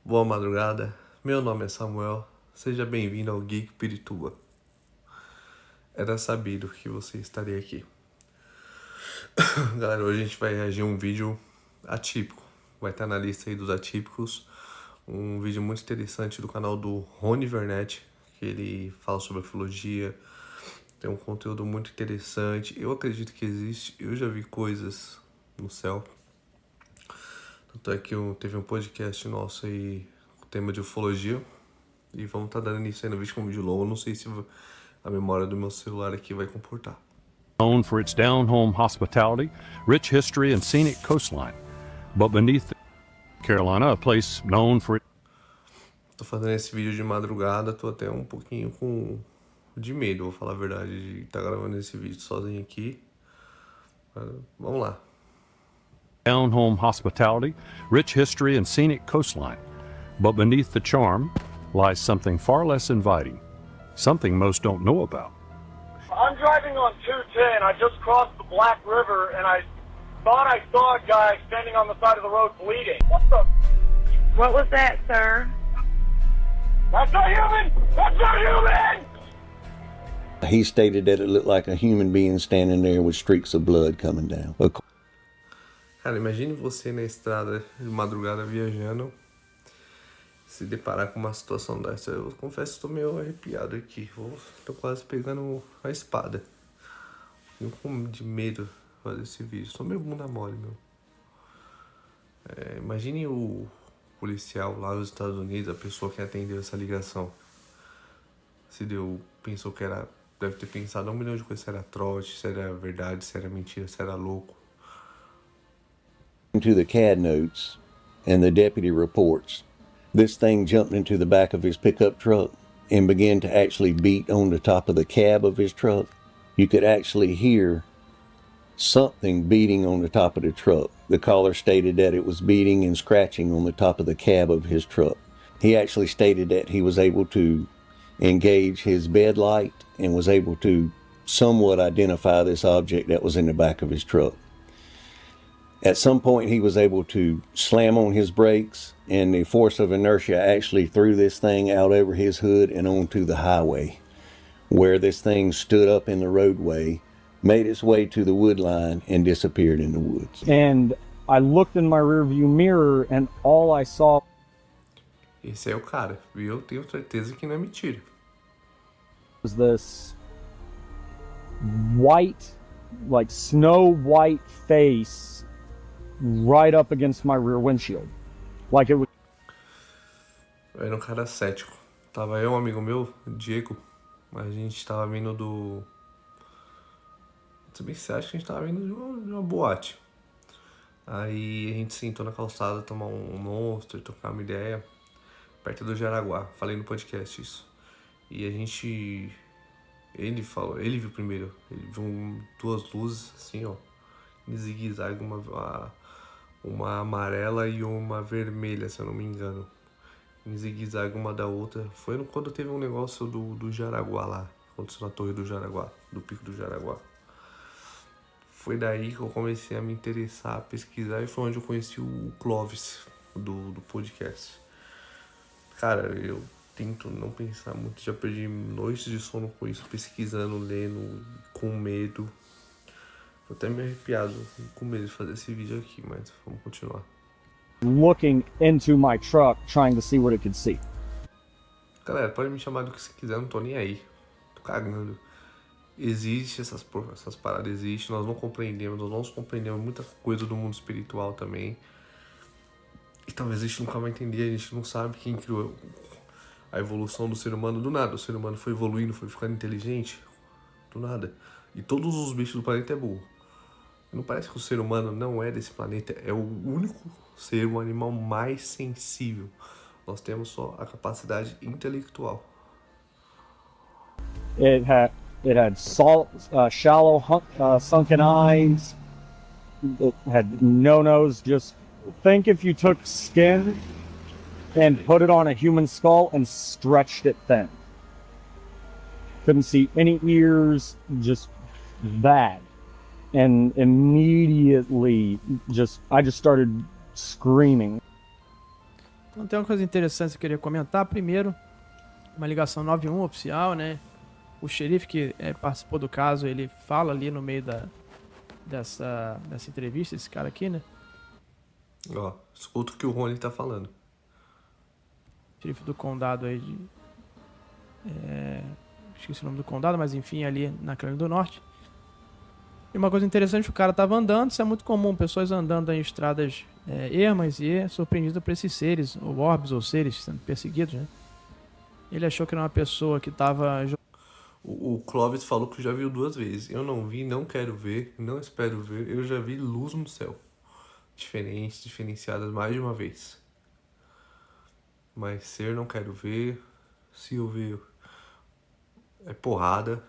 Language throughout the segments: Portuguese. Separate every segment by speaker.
Speaker 1: Boa madrugada, meu nome é Samuel, seja bem-vindo ao Geek Pirituba. Era sabido que você estaria aqui. Galera, hoje a gente vai reagir a um vídeo atípico, vai estar na lista aí dos atípicos, um vídeo muito interessante do canal do Rony Vernet, que ele fala sobre ufologia, tem um conteúdo muito interessante, eu acredito que existe, eu já vi coisas no céu. Tanto é que teve um podcast nosso aí com o tema de ufologia. E vamos estar dando início aí no vídeo com um vídeo longo. Eu não sei se a memória do meu celular aqui vai comportar.
Speaker 2: Known for its down-home hospitality, rich history, and scenic coastline. But beneath Carolina, a place known for...
Speaker 1: Tô fazendo esse vídeo de madrugada, tô até um pouquinho de medo, vou falar a verdade, de estar gravando esse vídeo sozinho aqui. Vamos lá.
Speaker 2: Down-home hospitality, rich history, and scenic coastline. But beneath the charm lies something far less inviting, something most don't know about.
Speaker 3: I'm driving on 210. I just crossed the Black River, and I thought I saw a guy standing on the side of the road bleeding. What the?
Speaker 4: What was that, sir?
Speaker 3: That's not human! That's not human!
Speaker 5: He stated that it looked like a human being standing there with streaks of blood coming down.
Speaker 1: Cara, imagine você na estrada de madrugada viajando, se deparar com uma situação dessa. Eu confesso que estou meio arrepiado aqui. Tô quase pegando a espada. Eu com de medo de fazer esse vídeo. Tô meio bunda mole, meu. Imagine o policial lá nos Estados Unidos, a pessoa que atendeu essa ligação. Pensou que era... Deve ter pensado 1 milhão de coisas. Se era trote, se era verdade, se era mentira, se era louco.
Speaker 5: To the CAD notes and the deputy reports, this thing jumped into the back of his pickup truck and began to actually beat on the top of the cab of his truck. You could actually hear something beating on the top of the truck. The caller stated that it was beating and scratching on the top of the cab of his truck. He actually stated that he was able to engage his bed light and was able to somewhat identify this object that was in the back of his truck. At some point, he was able to slam on his brakes, and the force of inertia actually threw this thing out over his hood and onto the highway, where this thing stood up in the roadway, made its way to the wood line, and disappeared in the woods.
Speaker 6: And I looked in my rearview mirror, and all I saw...
Speaker 1: Esse é o cara, e eu tenho certeza que não é mentira.
Speaker 6: ...was this white, like snow white face right up against my rear windshield. Like it was...
Speaker 1: Eu era um cara cético. Tava eu, um amigo meu, Diego, a gente tava vindo do... Se bem que você acha que a gente tava vindo de uma boate. Aí a gente sentou na calçada, tomar um Monster, tocar uma ideia, perto do Jaraguá. Falei no podcast isso. E a gente... Ele viu primeiro. Ele viu 2 luzes, assim, ó, em zigue-zague, uma amarela e uma vermelha, se eu não me engano, em zigue-zague uma da outra. Foi quando teve um negócio do Jaraguá lá, aconteceu na Torre do Jaraguá, do Pico do Jaraguá. Foi daí que eu comecei a me interessar, a pesquisar, e foi onde eu conheci o Clóvis, do podcast. Cara, eu tento não pensar muito, já perdi noites de sono com isso, pesquisando, lendo, com medo. Tô até meio arrepiado, com medo de fazer esse vídeo aqui, mas vamos continuar.
Speaker 6: Looking into my truck, trying to see what it could see.
Speaker 1: Galera, pode me chamar do que você quiser, não tô nem aí. Tô cagando. Existe essas paradas, existem, nós não compreendemos muita coisa do mundo espiritual também. E talvez a gente nunca vai entender, a gente não sabe quem criou a evolução do ser humano do nada. O ser humano foi evoluindo, foi ficando inteligente do nada. E todos os bichos do planeta é burro. Não parece que o ser humano não é desse planeta, é o único ser, o animal mais sensível. Nós temos só a capacidade intelectual.
Speaker 6: It had shallow, sunken eyes. It had no nose. Just think if you took skin and put it on a human skull and stretched it thin. Couldn't see any ears, just that. And immediately I just started screaming.
Speaker 7: Então tem uma coisa interessante que eu queria comentar. Primeiro, uma ligação 91 oficial, né? O xerife que participou do caso, ele fala ali no meio dessa entrevista, esse cara aqui, né?
Speaker 1: Ó, escuta o que o Rony tá falando.
Speaker 7: Xerife do condado aí de... esqueci o nome do condado, mas enfim, ali na Carolina do Norte. E uma coisa interessante, o cara tava andando, isso é muito comum, pessoas andando em estradas ermas e surpreendido por esses seres, ou orbes, ou seres sendo perseguidos, né? Ele achou que era uma pessoa que tava...
Speaker 1: O Clóvis falou que já viu 2 vezes. Eu não vi, não quero ver, não espero ver. Eu já vi luz no céu. Diferentes, diferenciadas mais de uma vez. Mas ser não quero ver. Se eu ver, é porrada.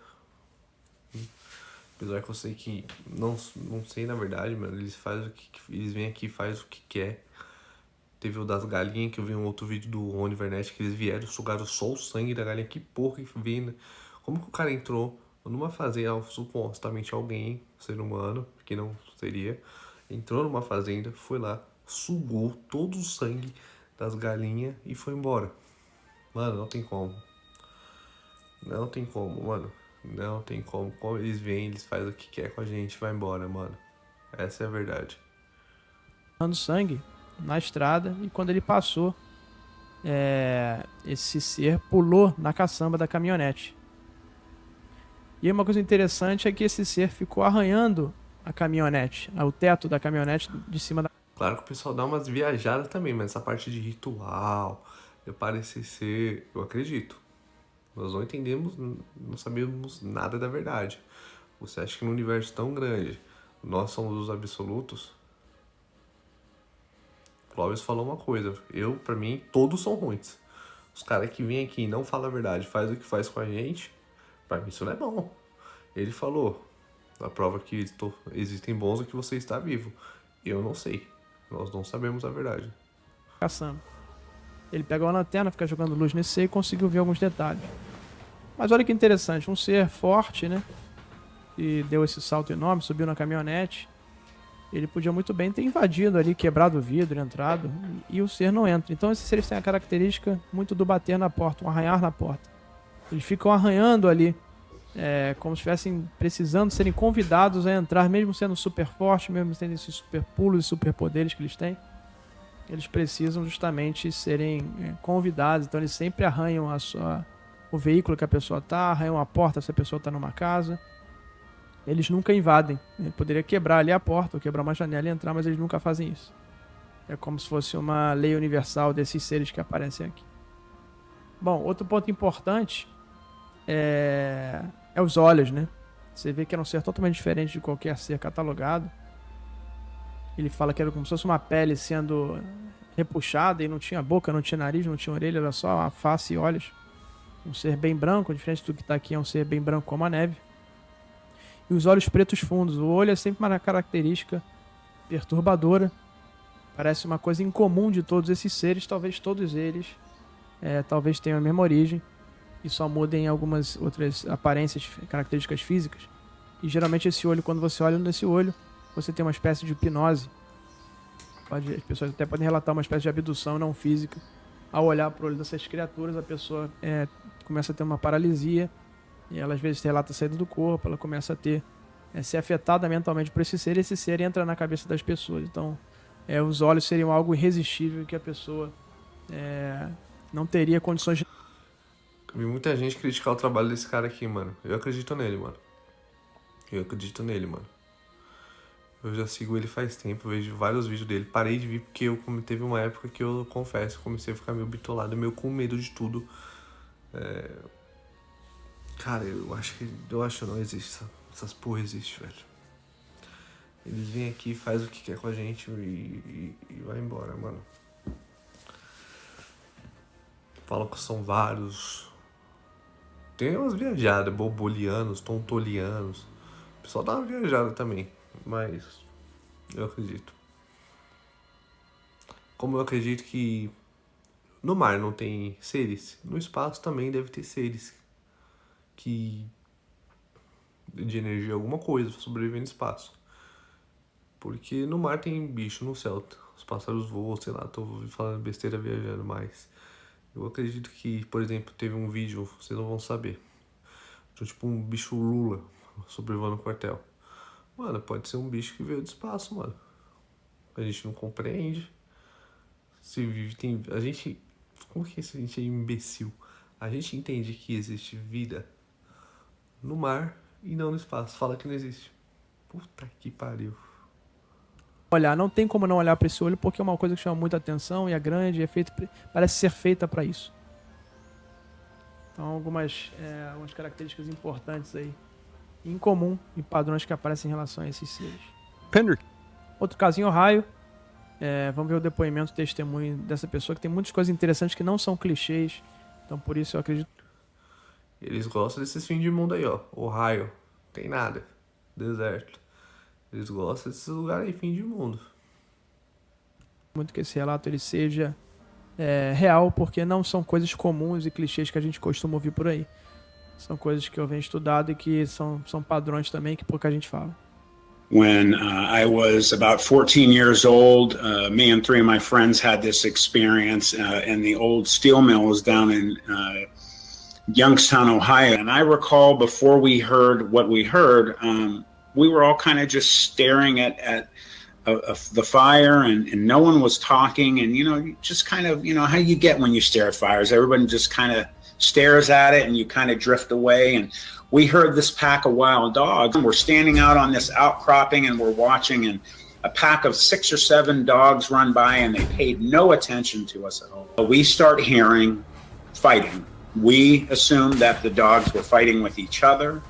Speaker 1: Apesar que eu sei que... Não sei na verdade, mano. Eles fazem o que... Eles vêm aqui e fazem o que quer. Teve o das galinhas, que eu vi um outro vídeo do Rony Vernet, que eles vieram, sugaram só o sangue da galinha. Que porra que vem, né? Como que o cara entrou numa fazenda, supostamente alguém, ser humano, que não seria, entrou numa fazenda, foi lá, sugou todo o sangue das galinhas e foi embora. Mano, não tem como. Não tem como, mano. Não tem como. Como eles vêm, eles fazem o que quer com a gente, vai embora, mano. Essa é a verdade.
Speaker 7: dando sangue na estrada, e quando ele passou, esse ser pulou na caçamba da caminhonete. E uma coisa interessante é que esse ser ficou arranhando a caminhonete, o teto da caminhonete de cima da...
Speaker 1: Claro que o pessoal dá umas viajadas também, mas essa parte de ritual, eu parecer ser... Eu acredito. Nós não entendemos, não sabemos nada da verdade. Você acha que num universo tão grande, nós somos os absolutos? Clóvis falou uma coisa. Pra mim, todos são ruins. Os caras que vêm aqui e não falam a verdade, faz o que faz com a gente, pra mim isso não é bom. Ele falou, a prova que existem bons é que você está vivo. Eu não sei. Nós não sabemos a verdade.
Speaker 7: caçamba. Ele pega uma lanterna, fica jogando luz nesse ser e conseguiu ver alguns detalhes. Mas olha que interessante, um ser forte, né? Que deu esse salto enorme, subiu na caminhonete. Ele podia muito bem ter invadido ali, quebrado o vidro, entrado, e o ser não entra. Então esses seres têm a característica muito do bater na porta, um arranhar na porta. Eles ficam arranhando ali, como se estivessem precisando serem convidados a entrar, mesmo sendo super fortes, mesmo tendo esses super pulos e super poderes que eles têm. Eles precisam justamente serem convidados, então eles sempre arranham o veículo que a pessoa está, arranham a porta se a pessoa está numa casa. Eles nunca invadem. Ele poderia quebrar ali a porta, ou quebrar uma janela e entrar, mas eles nunca fazem isso. É como se fosse uma lei universal desses seres que aparecem aqui. Bom, outro ponto importante é os olhos, né? Você vê que era um ser totalmente diferente de qualquer ser catalogado. Ele fala que era como se fosse uma pele sendo repuxada e não tinha boca, não tinha nariz, não tinha orelha, era só a face e olhos. Um ser bem branco, diferente do que está aqui, é um ser bem branco como a neve. E os olhos pretos fundos. O olho é sempre uma característica perturbadora. Parece uma coisa incomum de todos esses seres. Talvez todos eles talvez tenham a mesma origem e só mudem algumas outras aparências, características físicas. E geralmente esse olho, quando você olha nesse olho, você tem uma espécie de hipnose. As pessoas até podem relatar uma espécie de abdução não física. Ao olhar para o olho dessas criaturas, a pessoa começa a ter uma paralisia. E ela às vezes relata a saída do corpo, ela começa a ter ser afetada mentalmente por esse ser, e esse ser entra na cabeça das pessoas. Então, os olhos seriam algo irresistível que a pessoa não teria condições de...
Speaker 1: Vi muita gente criticar o trabalho desse cara aqui, mano. Eu acredito nele, mano. Eu já sigo ele faz tempo, vejo vários vídeos dele. Parei de vir porque teve uma época que eu confesso, comecei a ficar meio bitolado, meio com medo de tudo. Cara, eu acho que não existe. Essas porra existem, velho. Eles vêm aqui, faz o que quer com a gente e vai embora, mano. Falam que são vários. Tem umas viajadas, bobolianos, tontolianos. O pessoal dá uma viajada também, mas eu acredito. Como eu acredito que no mar não tem seres, no espaço também deve ter seres de energia, alguma coisa pra sobreviver no espaço. Porque no mar tem bicho, no céu os pássaros voam, sei lá, tô falando besteira viajando, mas eu acredito que, por exemplo, teve um vídeo, vocês não vão saber, de tipo um bicho Lula sobrevoando o quartel. Mano, pode ser um bicho que veio do espaço, mano. A gente não compreende. Se vive, tem. A gente. Como que a gente é imbecil? A gente entende que existe vida no mar e não no espaço. Fala que não existe. Puta que pariu.
Speaker 7: Olhar, não tem como não olhar para esse olho, porque é uma coisa que chama muita atenção e é grande, parece ser feita para isso. Então, algumas características importantes aí, em comum, e padrões que aparecem em relação a esses seres.
Speaker 2: Pender
Speaker 7: Outro caso em Ohio, vamos ver o depoimento, o testemunho dessa pessoa, que tem muitas coisas interessantes que não são clichês, então por isso eu acredito.
Speaker 1: Eles gostam desses fins de mundo aí, ó. Ohio, tem nada. Deserto. Eles gostam desses lugares aí, fim de mundo.
Speaker 7: Muito que esse relato ele seja real, porque não são coisas comuns e clichês que a gente costuma ouvir por aí. São coisas que eu venho estudado e que são padrões também que pouca gente fala.
Speaker 8: When I was about 14 years old, me and 3 of my friends had this experience in the old steel mills down in Youngstown, Ohio. And I recall before we heard what we heard, we were all kind of just staring at the fire, and no one was talking. And, just kind of, how you get when you stare at fires. Everyone just kind of stares at it and you kind of drift away. And we heard this pack of wild dogs. We're standing out on this outcropping and we're watching, and a pack of 6 or 7 dogs run by and they paid no attention to us at all. We start hearing fighting. We assumed that the dogs were fighting with each other.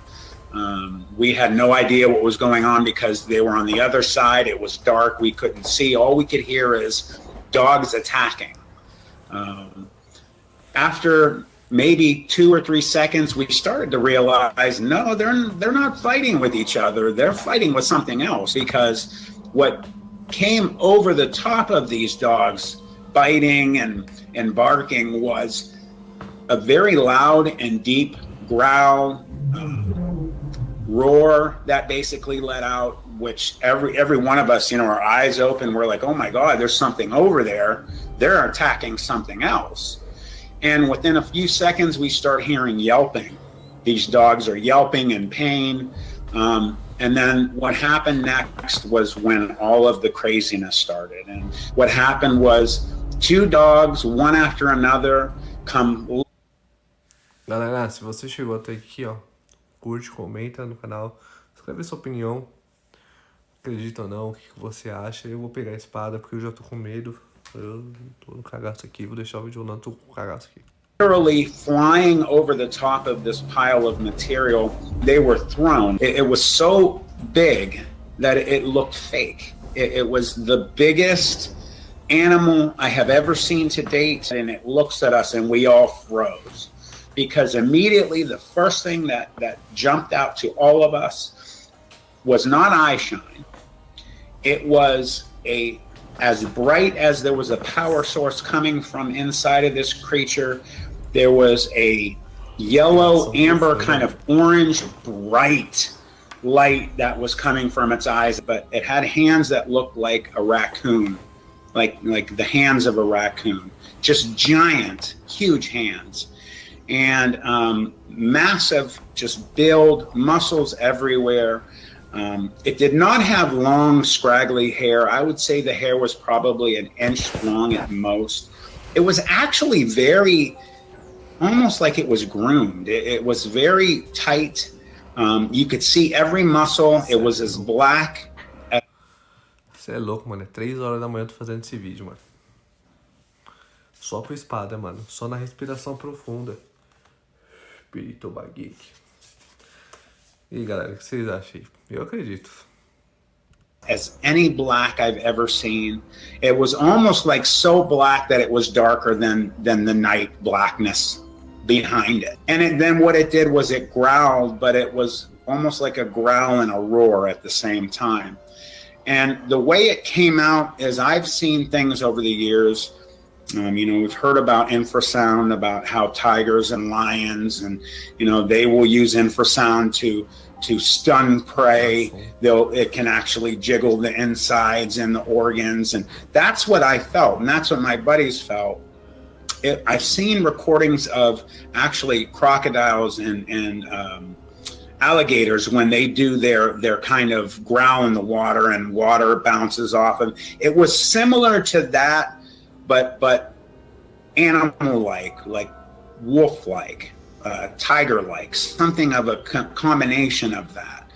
Speaker 8: We had no idea what was going on because they were on the other side. It was dark. We couldn't see. All we could hear is dogs attacking. After maybe 2 or 3 seconds, we started to realize, no, they're not fighting with each other. They're fighting with something else, because what came over the top of these dogs biting and barking was a very loud and deep growl, roar that basically let out, which every one of us, our eyes open, we're like, oh my God, there's something over there. They're attacking something else. And within a few seconds, we start hearing yelping. These dogs are yelping in pain. And then what happened next was when all of the craziness started. And what happened was 2 dogs, one after another, come.
Speaker 1: Galera, se você chegou até aqui, ó, curte, comenta no canal, escreve sua opinião, acredita ou não, o que você acha. Eu vou pegar a espada porque eu já tô com medo. Eu tô no cagaço aqui, vou deixar o vídeo rolando, tô com cagaço aqui.
Speaker 8: Literally flying over the top of this pile of material, they were thrown. It was so big that it looked fake. It was the biggest animal I have ever seen to date, and it looks at us and we all froze. Because immediately the first thing that jumped out to all of us was not eye shine. It was as bright as there was a power source coming from inside of this creature. There was a yellow, amber, kind of orange, bright light that was coming from its eyes, but it had hands that looked like a raccoon, like the hands of a raccoon, just giant, huge hands. And massive, just build, muscles everywhere. It did not have long, scraggly hair. I would say the hair was probably an inch long at most. It was actually almost like it was groomed. It was very tight. You could see every muscle. It was as black.
Speaker 1: Você é louco, mano. É 3 horas da manhã eu tô fazendo esse vídeo, mano. Só com espada, mano. Só na respiração profunda. Espírito Baguete. E aí, galera, o que vocês acham aí? Eu acredito.
Speaker 8: As any black I've ever seen. It was almost like so black that it was darker than the night blackness behind it. And then what it did was it growled, but it was almost like a growl and a roar at the same time. And the way it came out is, I've seen things over the years, We've heard about infrasound, about how tigers and lions, and they will use infrasound to stun prey. It can actually jiggle the insides and the organs, and that's what I felt, and that's what my buddies felt. I've seen recordings of actually crocodiles and alligators when they do their kind of growl in the water and water bounces off of. It was similar to that, but animal-like, like wolf-like, tiger-like, something of a combination of that.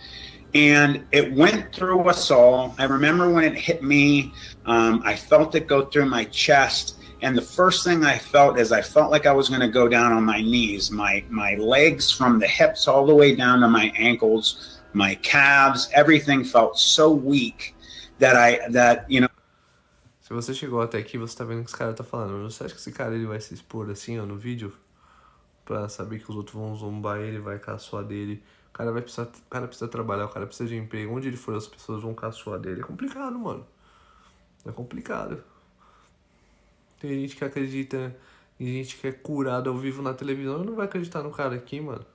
Speaker 8: And it went through us all. I remember when it hit me, I felt it go through my chest. And the first thing I felt is I felt like I was going to go down on my knees. My legs from the hips all the way down to my ankles, my calves, everything felt so weak that
Speaker 1: Se você chegou até aqui, você tá vendo o que esse cara tá falando. Você acha que esse cara ele vai se expor assim, ó, no vídeo? Pra saber que os outros vão zombar ele, vai caçoar dele. O cara precisa trabalhar, o cara precisa de emprego. Onde ele for, as pessoas vão caçoar dele. É complicado, mano. É complicado. Tem gente que acredita em gente que é curada ao vivo na televisão e não vai acreditar no cara aqui, mano.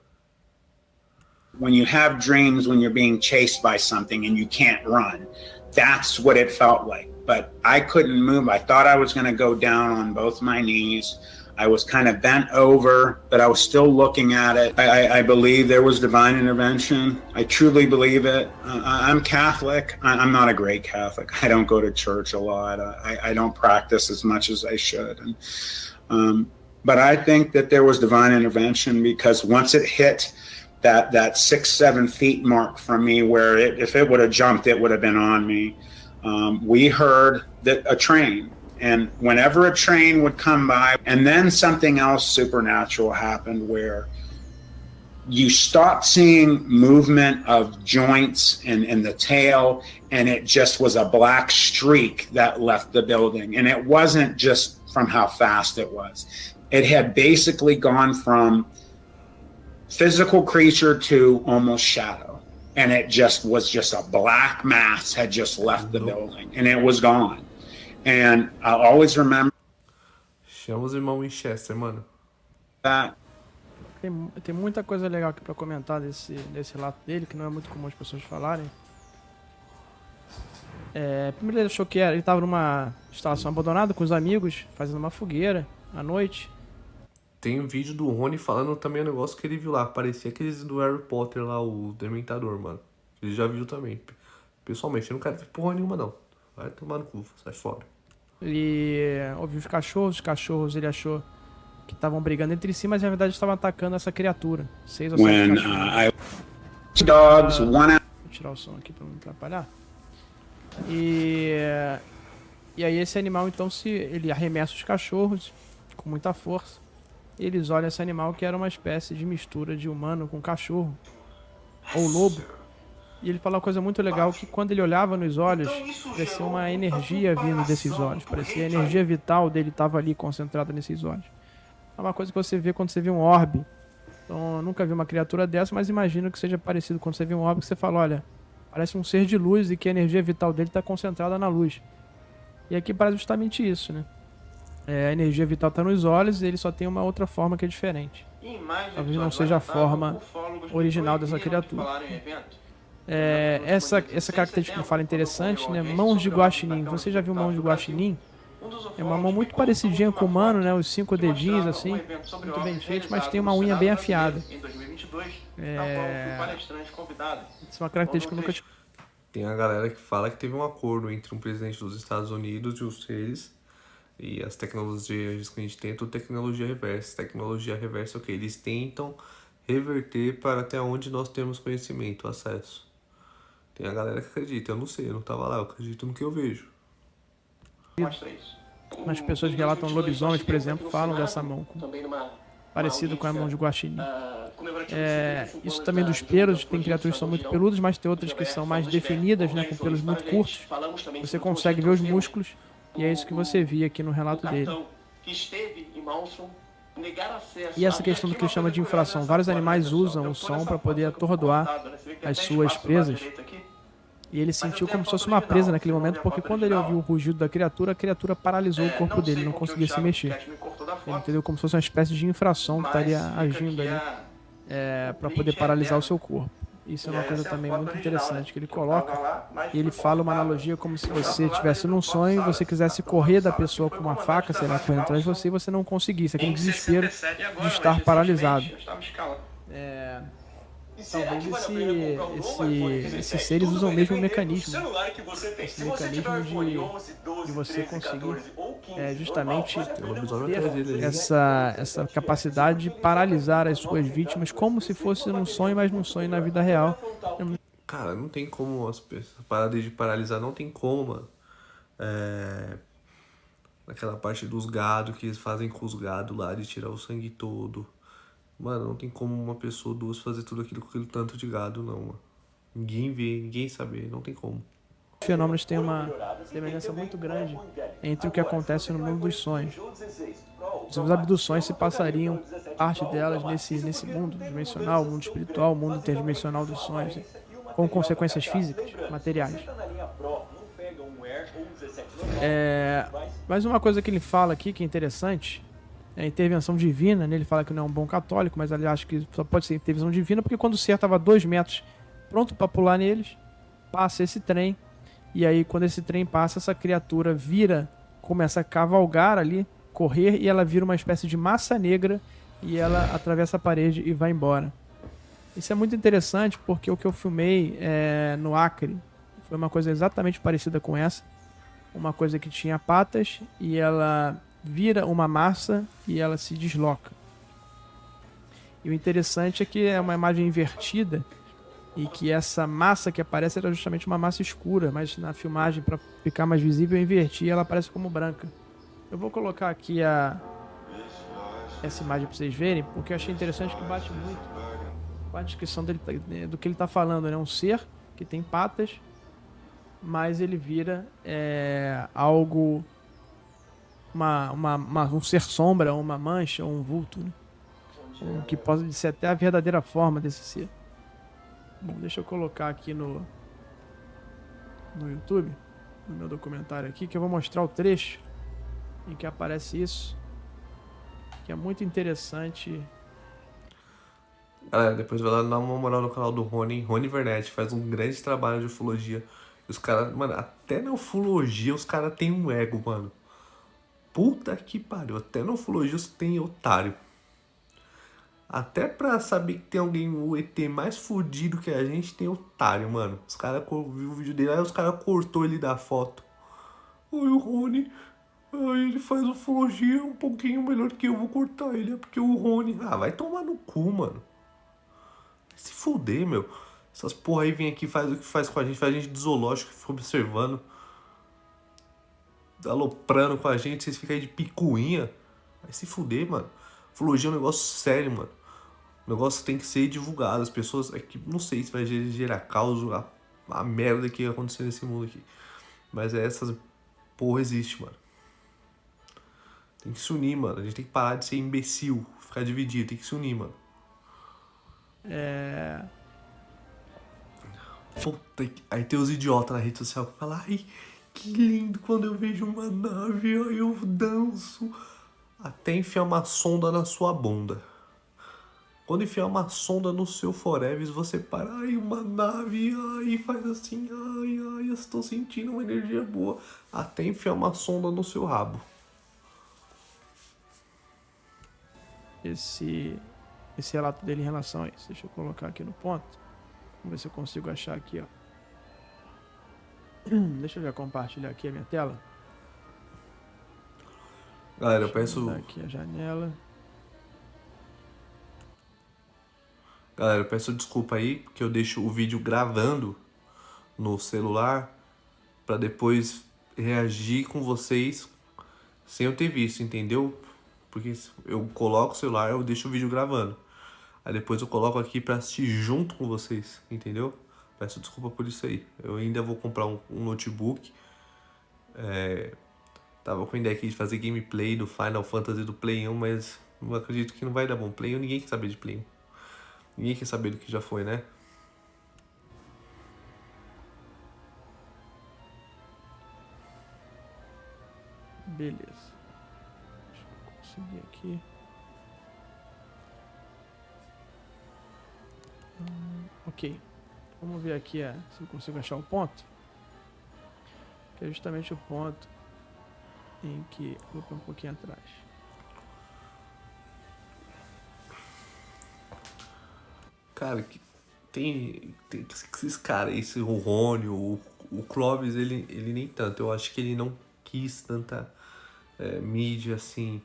Speaker 8: When you have dreams when you're being chased by something and you can't run, that's what it felt like. But I couldn't move. I thought I was going to go down on both my knees. I was kind of bent over, but I was still looking at it. I believe there was divine intervention. I truly believe it. I'm Catholic. I'm not a great Catholic. I don't go to church a lot. I don't practice as much as I should. But I think that there was divine intervention, because once it hit that 6-7 feet mark from me, where if it would have jumped, it would have been on me. We heard that a train. And whenever a train would come by, and then something else supernatural happened where you stopped seeing movement of joints and the tail, and it just was a black streak that left the building. And it wasn't just from how fast it was. It had basically gone from physical creature to almost shadow. And it just was just a black mass had just left the building, and it was gone. And I always remember
Speaker 1: Chama os irmãos Winchester, mano.
Speaker 8: that.
Speaker 7: Tem muita coisa legal aqui pra comentar desse relato dele, que não é muito comum as pessoas falarem. Primeiro ele achou que ele tava numa instalação abandonada com os amigos, fazendo uma fogueira à noite.
Speaker 1: Tem um vídeo do Rony falando também um negócio que ele viu lá. Parecia aqueles do Harry Potter lá, o Dementador, mano. Ele já viu também. Pessoalmente, eu não quero ver porra nenhuma, não. Vai tomar no cu, sai fora.
Speaker 7: Ele ouviu os cachorros ele achou que estavam brigando entre si, mas na verdade estavam atacando essa criatura. 6 ou 7
Speaker 8: When
Speaker 7: cachorros.
Speaker 8: dogs, one out.
Speaker 7: Vou tirar o som aqui pra não atrapalhar. E aí esse animal, então, ele arremessa os cachorros com muita força. Eles olham esse animal que era uma espécie de mistura de humano com cachorro ou lobo. E ele fala uma coisa muito legal, que quando ele olhava nos olhos, parecia uma energia vindo desses olhos. Parecia a energia vital dele estava ali concentrada nesses olhos. É uma coisa que você vê quando você vê um orbe. Então, eu nunca vi uma criatura dessa, mas imagino que seja parecido quando você vê um orbe, que você fala, olha, parece um ser de luz e que a energia vital dele está concentrada na luz. E aqui parece justamente isso, né? A energia vital está nos olhos e ele só tem uma outra forma que é diferente. Talvez não seja a forma original dessa criatura. Essa característica que ele fala é interessante, né? Mãos de guaxinim. Você já viu mãos de guaxinim? É uma mão muito parecidinha com o humano, né? Os 5 dedinhos assim, muito bem feitos, mas tem uma unha bem afiada. Isso é uma característica que eu nunca tinha.
Speaker 1: Tem a galera que fala que teve um acordo entre um presidente dos Estados Unidos e os seres. E as tecnologias que a gente tem é tudo tecnologia reversa. Tecnologia reversa é o que? Eles tentam reverter para até onde nós temos conhecimento, acesso. Tem a galera que acredita, eu não sei, eu não tava lá, eu acredito no que eu vejo.
Speaker 7: As pessoas que relatam lobisomens, por exemplo, falam dessa mão, parecido com a mão de guaxinim. Isso também dos pelos, tem criaturas que são muito peludas, mas tem outras que são mais definidas, né, com pelos muito curtos. Você consegue ver os músculos, e é isso que você via aqui no relato dele. E essa questão do que ele chama de infração. Vários animais usam o som para poder atordoar as suas presas. E ele sentiu como se fosse uma presa naquele momento, porque quando ele ouviu o rugido da criatura, a criatura paralisou o corpo dele, não conseguia se mexer. Ele entendeu como se fosse uma espécie de infração que estaria agindo ali para poder paralisar o seu corpo. Isso é uma coisa também muito interessante que ele coloca. E ele fala uma analogia como se você estivesse num sonho e você quisesse correr da pessoa com uma faca, sei lá, correndo atrás de você e você não conseguisse. Aquele desespero de estar paralisado. Talvez esses seres usam o mesmo mecanismo. Esse mecanismo de você conseguir justamente ter essa capacidade de paralisar as suas vítimas como se fosse num sonho, mas num sonho na vida real.
Speaker 1: Cara, não tem como as paradas de paralisar, não tem como, mano. Naquela parte dos gados que eles fazem com os gados lá, de tirar o sangue todo. Mano, não tem como uma pessoa ou duas fazer tudo aquilo com aquele tanto de gado, não, mano. Ninguém vê, ninguém sabe, não tem como.
Speaker 7: Os fenômenos têm uma semelhança muito grande entre o que acontece no mundo dos sonhos. As abduções se passariam, parte delas, nesse mundo dimensional, mundo espiritual, mundo interdimensional dos sonhos, com consequências físicas, materiais. Mas uma coisa que ele fala aqui que é interessante é a intervenção divina, né? Ele fala que não é um bom católico, mas ele acha que só pode ser intervenção divina porque quando o ser estava a 2 metros pronto para pular neles, passa esse trem, e aí quando esse trem passa, essa criatura começa a cavalgar ali, correr, e ela vira uma espécie de massa negra e ela atravessa a parede e vai embora. Isso é muito interessante porque o que eu filmei no Acre foi uma coisa exatamente parecida com essa, uma coisa que tinha patas e ela vira uma massa e ela se desloca. E o interessante é que é uma imagem invertida e que essa massa que aparece era justamente uma massa escura, mas na filmagem, para ficar mais visível, eu inverti e ela aparece como branca. Eu vou colocar aqui essa imagem para vocês verem, porque eu achei interessante que bate muito com a descrição dele, do que ele está falando, né? Um ser que tem patas, mas ele vira algo... um ser sombra, uma mancha, um vulto, né? Que pode ser até a verdadeira forma desse ser. Bom, deixa eu colocar aqui no YouTube, no meu documentário aqui, que eu vou mostrar o trecho em que aparece isso, que é muito interessante.
Speaker 1: Galera, depois vai lá dar uma moral no canal do Rony Vernet, faz um grande trabalho de ufologia. E os caras, mano, até na ufologia os caras têm um ego, mano. Puta que pariu, até na ufologia tem otário. Até pra saber que tem alguém, o ET mais fudido que a gente, tem otário, mano. Os caras viu o vídeo dele, aí os caras cortou ele da foto. Oi, o Rony, ele faz ufologia um pouquinho melhor que eu, vou cortar ele, é porque o Rony... Ah, vai tomar no cu, mano. Se fuder, meu. Essas porra aí vem aqui, faz o que faz com a gente de zoológico, fica observando, aloprando com a gente, vocês ficam aí de picuinha. Vai se fuder, mano. Ufologia é um negócio sério, mano. O negócio tem que ser divulgado. As pessoas aqui, não sei se vai gerar caos, a merda que ia acontecer nesse mundo aqui. Mas essas porra existe, mano. Tem que se unir, mano. A gente tem que parar de ser imbecil, ficar dividido, tem que se unir, mano. Puta que... Aí tem os idiotas na rede social que falam: ai, que lindo quando eu vejo uma nave, aí eu danço. Até enfiar uma sonda na sua bunda. Quando enfiar uma sonda no seu forever, você para, ai, uma nave, ai, faz assim, ai, eu estou sentindo uma energia boa. Até enfiar uma sonda no seu rabo.
Speaker 7: Esse relato dele em relação a isso. Deixa eu colocar aqui no ponto. Vamos ver se eu consigo achar aqui, ó. Deixa eu já compartilhar aqui a minha tela.
Speaker 1: Galera, eu peço...
Speaker 7: Deixa eu aqui a janela.
Speaker 1: Galera, eu peço desculpa aí, porque eu deixo o vídeo gravando no celular pra depois reagir com vocês sem eu ter visto, entendeu? Porque eu coloco o celular, eu deixo o vídeo gravando. Aí depois eu coloco aqui pra assistir junto com vocês, entendeu? Peço desculpa por isso aí. Eu ainda vou comprar um notebook. Tava com a ideia aqui de fazer gameplay do Final Fantasy do Play 1, mas eu acredito que não vai dar bom. Play 1, ninguém quer saber de Play 1. Ninguém quer saber do que já foi, né?
Speaker 7: Beleza. Deixa eu conseguir aqui. Ok. Vamos ver aqui se eu consigo achar o ponto. Que é justamente o ponto em que... Vou um pouquinho atrás.
Speaker 1: Cara, tem esses caras, esse o Rony, o Clóvis, ele nem tanto. Eu acho que ele não quis tanta mídia assim.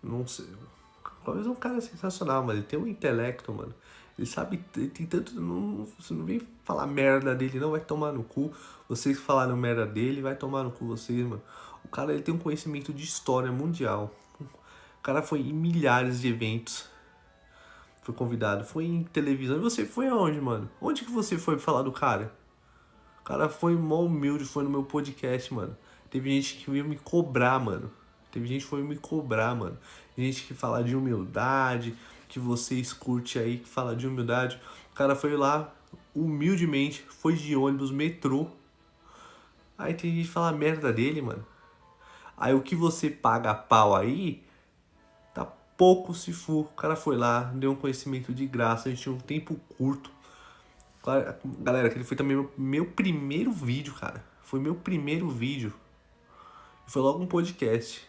Speaker 1: Não sei. O Clóvis é um cara sensacional, mano. Ele tem um intelecto, mano. Ele sabe, ele tem tanto. Você não vem falar merda dele, não vai tomar no cu. Vocês que falaram merda dele, vai tomar no cu vocês, mano. O cara, ele tem um conhecimento de história mundial. O cara foi em milhares de eventos. Foi convidado, foi em televisão. E você foi aonde, mano? Onde que você foi falar do cara? O cara foi mó humilde, foi no meu podcast, mano. Teve gente que veio me cobrar, mano. Teve gente que foi me cobrar, mano. Gente que fala de humildade, que vocês curtem aí, que fala de humildade. O cara foi lá, humildemente, foi de ônibus, metrô. Aí tem gente que fala merda dele, mano. Aí o que você paga pau aí, tá pouco se for. O cara foi lá, deu um conhecimento de graça, a gente tinha um tempo curto. Galera, aquele foi também meu primeiro vídeo, cara. Foi meu primeiro vídeo. Foi logo um podcast.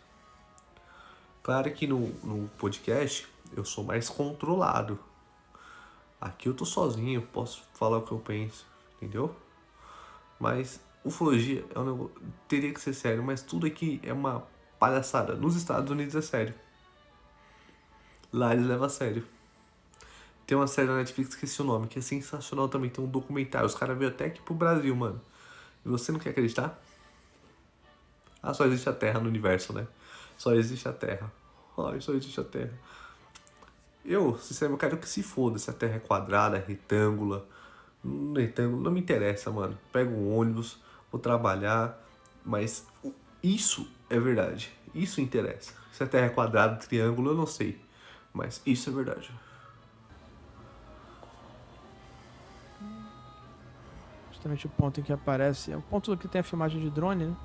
Speaker 1: Claro que no podcast eu sou mais controlado. Aqui eu tô sozinho, posso falar o que eu penso, entendeu? Mas ufologia é um negócio, teria que ser sério, mas tudo aqui é uma palhaçada. Nos Estados Unidos é sério. Lá eles levam a sério. Tem uma série na Netflix, esqueci o nome, que é sensacional também. Tem um documentário. Os caras veio até aqui pro Brasil, mano. E você não quer acreditar? Ah, só existe a Terra no universo, né? Só existe a Terra. Ai, só existe a Terra. Eu, sinceramente, eu quero que se foda se a Terra é quadrada, é retângula. Retângulo não me interessa, mano. Pego um ônibus, vou trabalhar. Mas isso é verdade. Isso interessa. Se a Terra é quadrada, triângulo, eu não sei. Mas isso é verdade.
Speaker 7: Justamente o ponto em que aparece. É o ponto que tem a filmagem de drone, né?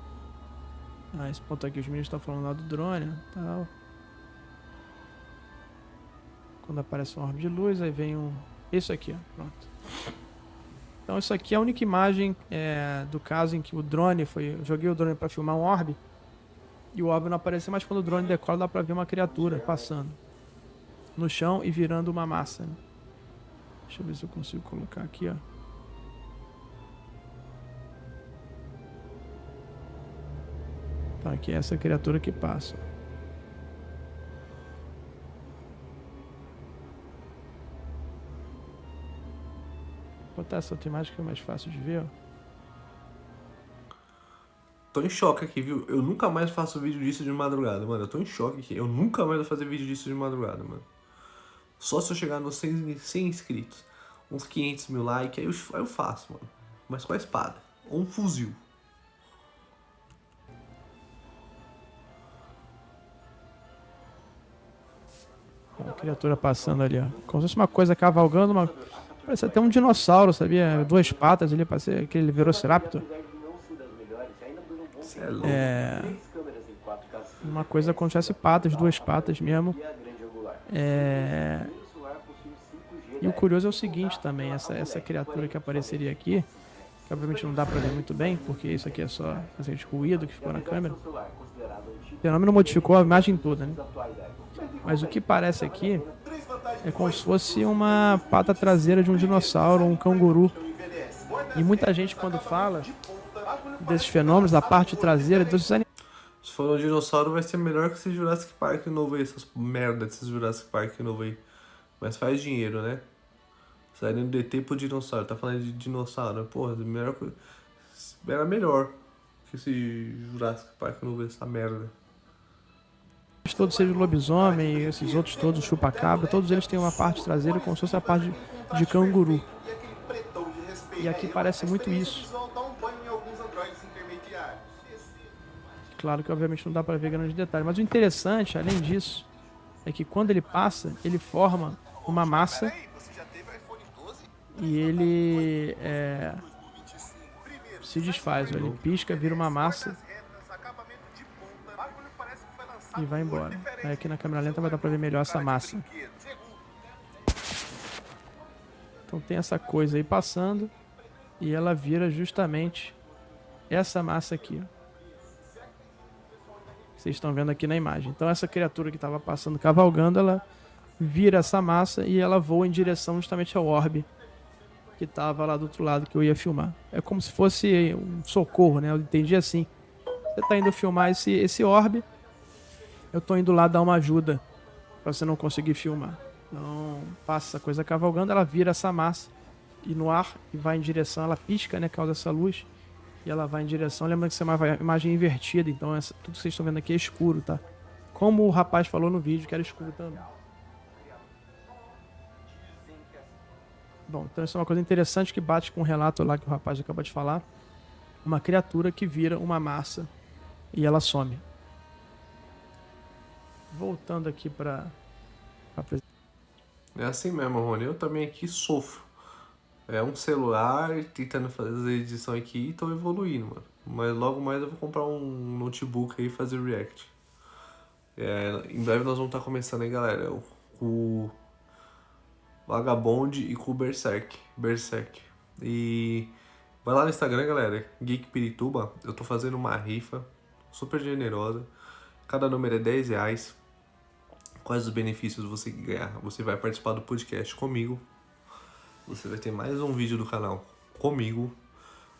Speaker 7: Ah, esse ponto aqui, os meninos estão falando lá do drone, né? Tal. Quando aparece um orbe de luz, aí vem um... Isso aqui, ó. Pronto. Então isso aqui é a única imagem do caso em que o drone foi... Eu joguei o drone para filmar um orbe. E o orbe não apareceu, mas quando o drone decola dá pra ver uma criatura passando no chão e virando uma massa, né? Deixa eu ver se eu consigo colocar aqui, ó. Então aqui é essa criatura que passa. Vou botar essa outra imagem que é mais fácil de ver, ó.
Speaker 1: Tô em choque aqui, viu? Eu nunca mais faço vídeo disso de madrugada, mano. Eu tô em choque aqui. Eu nunca mais vou fazer vídeo disso de madrugada, mano. Só se eu chegar nos 100 inscritos. Uns 500 mil likes, aí eu faço, mano. Mas com a espada. Ou um fuzil.
Speaker 7: Uma criatura passando ali, ó. Como se fosse uma coisa cavalgando, parece até um dinossauro, sabia? Duas patas ali, parece aquele Velociraptor.
Speaker 1: Cê é louco.
Speaker 7: Uma coisa como se tivesse patas, duas patas mesmo. E o curioso é o seguinte também, essa criatura que apareceria aqui, que obviamente não dá pra ver muito bem, porque isso aqui é só ruído que ficou na câmera. O fenômeno modificou a imagem toda, né? Mas o que parece aqui é como se fosse uma pata traseira de um dinossauro, um canguru. E muita gente, quando fala desses fenômenos, da parte traseira desses animais.
Speaker 1: Se for um dinossauro, vai ser melhor que esse Jurassic Park novo aí, essas merda desses Jurassic Park novo aí. Mas faz dinheiro, né? Saindo do DT pro dinossauro, tá falando de dinossauro, né? Porra, era melhor que esse Jurassic Park novo aí, essa merda.
Speaker 7: Todos eles lobisomem, esses outros todos, chupa-cabra, todos eles têm uma parte traseira como se fosse a parte de canguru. E aqui parece muito isso. Claro que obviamente não dá para ver grandes detalhes, mas o interessante, além disso, é que quando ele passa, ele forma uma massa e ele se desfaz, ele pisca, vira uma massa e vai embora. Aí aqui na câmera lenta vai dar pra ver melhor essa massa. Então tem essa coisa aí passando e ela vira justamente essa massa aqui, ó. Vocês estão vendo aqui na imagem. Então essa criatura que estava passando, cavalgando, ela vira essa massa e ela voa em direção justamente ao orbe que estava lá do outro lado que eu ia filmar. É como se fosse um socorro, né? Eu entendi assim. Você está indo filmar esse orbe, eu estou indo lá dar uma ajuda para você não conseguir filmar. Então passa essa coisa cavalgando, ela vira essa massa e no ar e vai em direção, ela pisca, né? Causa essa luz. E ela vai em direção, lembrando que isso é uma imagem invertida, então tudo que vocês estão vendo aqui é escuro, tá? Como o rapaz falou no vídeo, que era escuro também. Bom, então isso é uma coisa interessante que bate com o relato lá que o rapaz acabou de falar. Uma criatura que vira uma massa e ela some. Voltando aqui pra
Speaker 1: É assim mesmo, Rony. Eu também aqui sofro. É um celular tentando fazer edição aqui e tô evoluindo, mano. Mas logo mais eu vou comprar um notebook aí e fazer react. Em breve nós vamos estar começando aí, galera, com o Vagabond e com o Berserk. E vai lá no Instagram, galera, Geek Pirituba. Eu tô fazendo uma rifa super generosa. Cada número é R$10. Quais os benefícios você ganhar? Você vai participar do podcast comigo. Você vai ter mais um vídeo do canal comigo.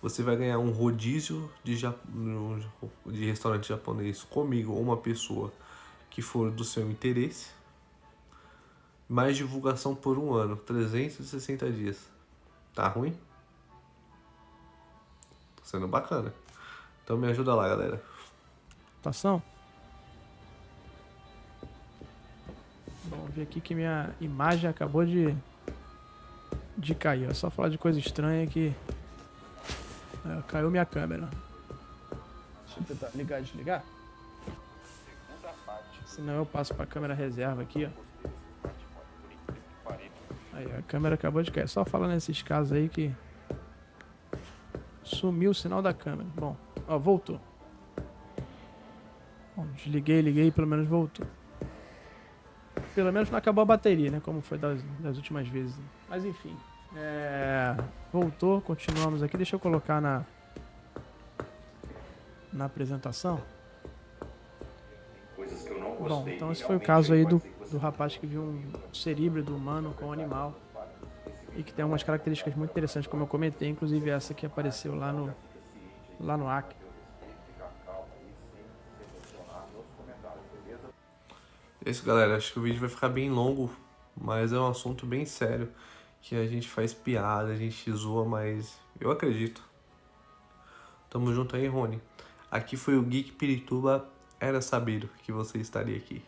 Speaker 1: Você vai ganhar um rodízio de restaurante japonês comigo ou uma pessoa que for do seu interesse. Mais divulgação por um ano, 360 dias. Tá ruim? Tá sendo bacana. Então me ajuda lá, galera.
Speaker 7: Vamos ver aqui que minha imagem acabou de cair. É só falar de coisa estranha que caiu minha câmera. Deixa eu tentar ligar e desligar. Senão eu passo pra câmera reserva aqui, ó. Aí, a câmera acabou de cair. Só falar nesses casos aí que sumiu o sinal da câmera. Bom, ó, voltou. Bom, desliguei, liguei, pelo menos voltou. Pelo menos não acabou a bateria, né? Como foi das últimas vezes. Mas enfim. Voltou, continuamos aqui. Deixa eu colocar na apresentação. Bom, então esse foi o caso aí do rapaz que viu um ser híbrido humano com um animal. E que tem umas características muito interessantes, como eu comentei. Inclusive essa que apareceu lá no Acre.
Speaker 1: É isso, galera. Acho que o vídeo vai ficar bem longo, mas é um assunto bem sério, que a gente faz piada, a gente zoa, mas eu acredito. Tamo junto aí, Rony. Aqui foi o Geek Pirituba. Era sabido que você estaria aqui.